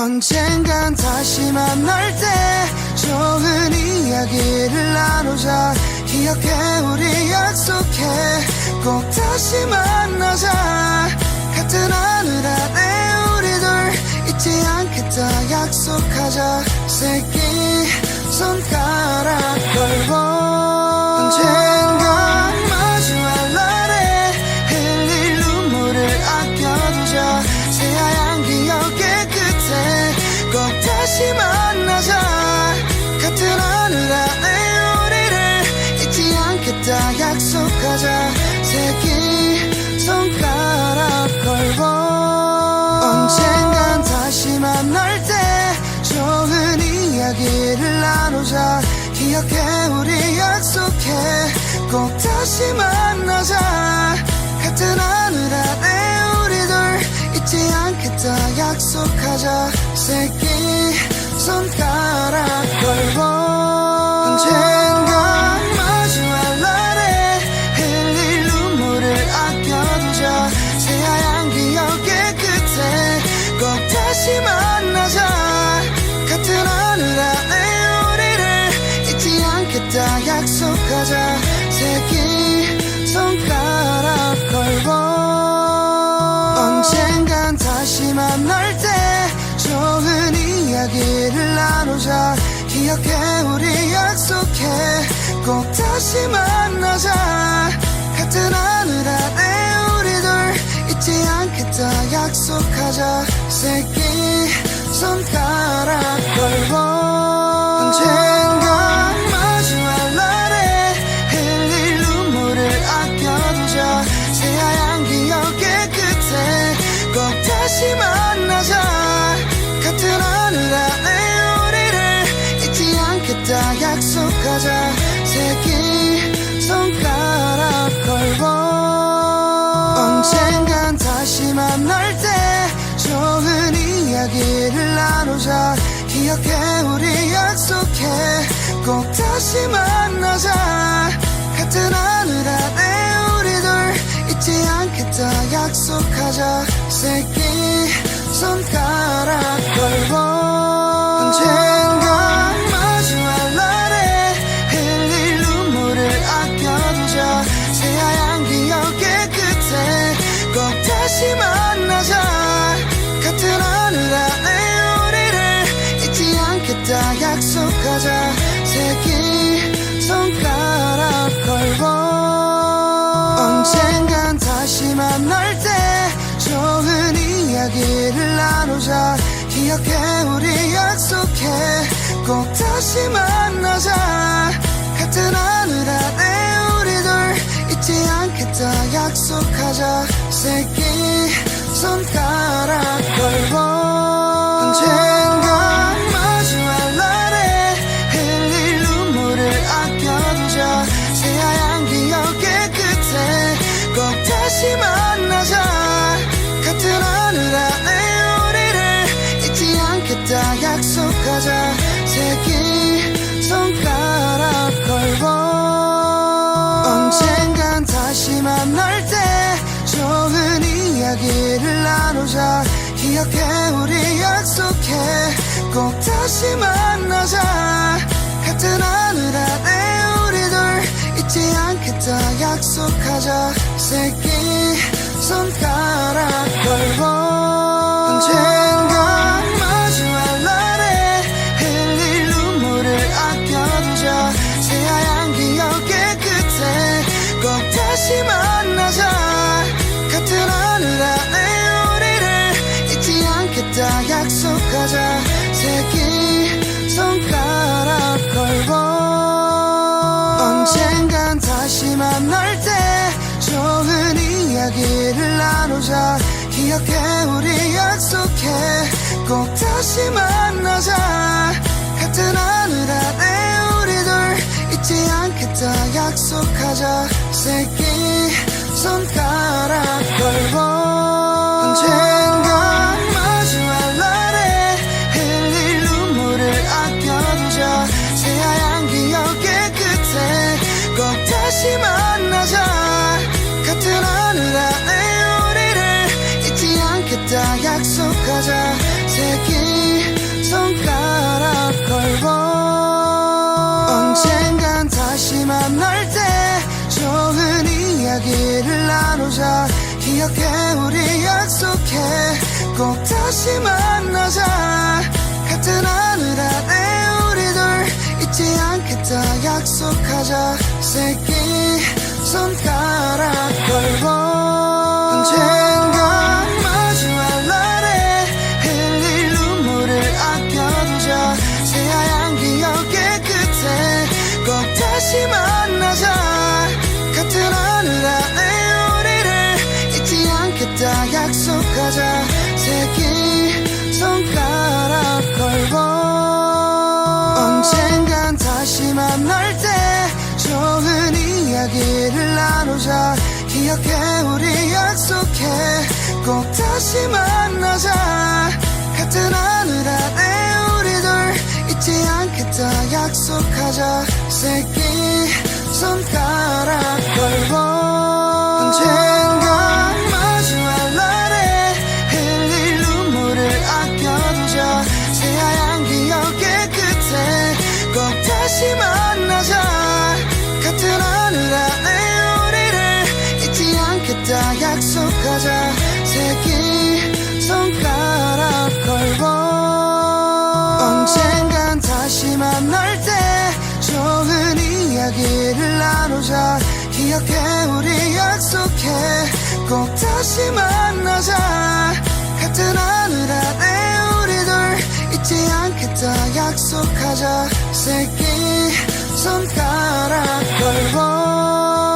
언젠간 다시 만날 때 좋은 이야기를 나누자. 기억해 우리 약속해 꼭 다시 만나자. 같은 하늘 아래 우리들 잊지 않겠다 약속하자. 새끼 손가락 걸고 언젠가 마주할 날에 흘릴 눈물을 아껴두자. 새하얀 기억의 끝에 꼭 다시 만나자. 같은 하늘 아래 우리를 잊지 않겠다 약속하자. 새끼 손가락 걸고 언젠간 다시 만날 때 좋은 이야기를 나누자. 기억해 우리 약속해 꼭 다시 만나자. 같은 하늘 아래 우리들 잊지 않겠다 약속하자. 새끼 손가락 걸고 언젠가 마주할 날에 흘릴 눈물을 아껴두자. 새하얀 기억의 끝에 꼭 다시 만나자. 같은 하늘 아래 우리를 잊지 않겠다 약속하자. 새끼 손가락 걸고 언젠간 다시 만날 때 좋은 이야기를 나누자. 기억해 우리 약속해 꼭 다시 만나자. 같은 하늘 아래 우리들 잊지 않겠다 약속하자. 새끼 손가락 걸고 언젠가 마주할 날에 흘릴 눈물을 아껴두자. 새하얀 기억의 끝에 꼭 다시 만나자. 같은 하늘 아래 우리를 잊지 않겠다 약속하자. 새끼 손가락 걸고 언젠간 다시 만날 때 좋은 이야기를 나누자. 기억해 우리 약속해 꼭 다시 만나자. 같은 하늘 아래 우리들 잊지 않겠다 약속하자. 새끼 손가락 걸고 언젠가 마주할 날에 흘릴 눈물을 아껴두자. 새하얀 기억의 끝에 꼭 다시 만나자. 같은 하늘 아래 우리를 잊지 않겠다 약속하자. 새끼 손가락 걸고 언젠간 다시 만날 때 좋은 이야기를 나누자. 기억해 우리 약속해 꼭 다시 만나자. 같은 하늘 아래 우리들 잊지 않겠다 약속하자. 새끼 손가락 걸고 언젠가 마주할 날에 흘릴 눈물을 아껴두자. 새하얀 기억의 끝에 꼭 다시 만나자. 같은 하늘 아래 우리를 잊지 않겠다 약속하자. 새끼 손가락 걸고 언젠간 다시 만날 때 좋은 이야기를 나누자. 기억해 우리 약속해 꼭 다시 만나자. 같은 하늘 아래 우리들 잊지 않겠다 약속하자. 새끼 손가락 걸고 언젠가 마주할 날에 흘릴 눈물을 아껴두자. 새하얀 기억의 끝에 꼭 다시 만나자. 같은 하늘 아래 우리를 잊지 않겠다 약속하자. 새끼 손가락 걸고 언젠간 다시 만날 때 좋은 이야기를 나누자. 기억해 우리 약속해 꼭 다시 만나자. 같은 하늘 아래 우리들 잊지 않겠다 약속하자. 새끼 손가락 걸고 언젠가 마주할 날에 흘릴 눈물을 아껴두자. 새하얀 기억의 끝에 꼭 다시 만나자. 같은 하늘 아래 우리를 잊지 않겠다 약속하자. 새끼 다시 만나자 같은 하늘 아래 우리들 잊지 않겠다 약속하자 새끼 손가락 걸고 언젠가 마주할 날에 흘릴 눈물을 아껴두자 새하얀 기억의 끝에 꼭 다시 만나자 같은 하늘 아래 우리를 잊지 않겠다 약속하자 새끼 손가락 걸고 언젠간 다시 만날 때 좋은 이야기를 나누자 기억해 우리 약속해 꼭 다시 만나자 같은 하늘 아래 우리들 잊지 않겠다 약속하자 새끼 손가락 걸고 언젠가 마주할 날에 흘릴 눈물을 아껴두자 새하얀 기억의 끝에 꼭 다시 만나자 같은 하늘 아래 우리를 잊지 않겠다 약속하자 새끼 손가락 걸고 언젠간 다시 만날 때 좋은 이야기를 나누자 기억해 우리 약속해 꼭 다시 만나자 같은 하늘 아래 우리들 잊지 않겠다 약속하자 새끼 손가락 걸고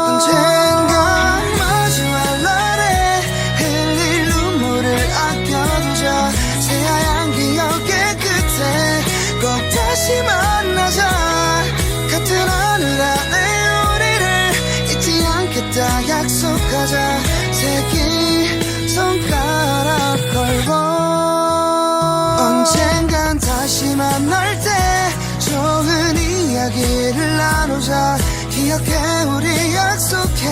언젠가 마주할 날에 흘릴 눈물을 아껴두자 새하얀 기억의 끝에 꼭 다시 만나자 같은 하늘 아래 우리를 잊지 않겠다 약속하자 새끼 손가락 걸고 언젠간 다시 만날 때 좋은 이야기를 나누자 기억해 우리 약속해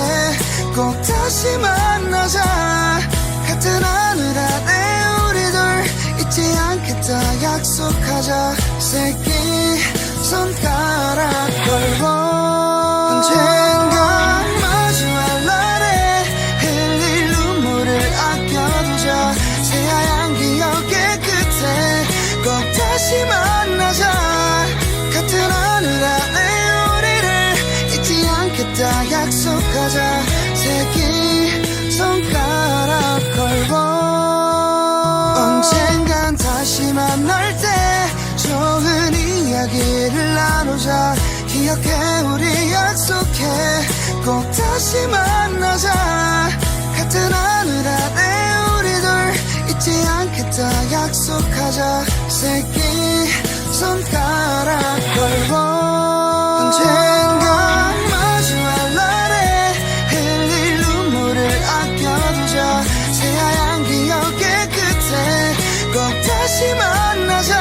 꼭 다시 만나자 같은 하늘 아래 우리들 잊지 않겠다 약속하자 새끼 손가락 걸고 언젠가 마주할 날에 흘릴 눈물을 아껴두자 새하얀 기억의 끝에 꼭 다시 만나자 같은 하늘 아래 우리를 잊지 않겠다 약속하자 새끼 손가락 걸고 언젠간 다시 만날 때 좋은 이야기를 나누자 기억해 우리 약속해 꼭 다시 만나자 같은 하늘 아래 우리들 잊지 않겠다 약속하자 새끼 손가락 걸고 언젠가 마주할 날에 흘릴 눈물을 아껴두자 새하얀 기억의 끝에 꼭 다시 만나자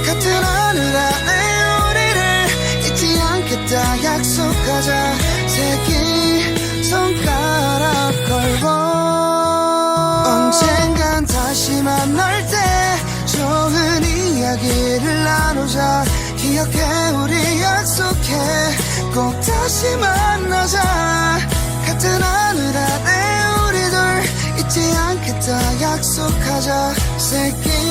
같은 하늘 아래 우리를 잊지 않겠다 약속하자 새끼 손가락 걸고 언젠간 다시 만날 때 좋은 이야기를 나누자 기억해 우리 약속해 꼭 다시 만나자 같은 하늘 아래 우리들 잊지 않겠다 약속하자 새끼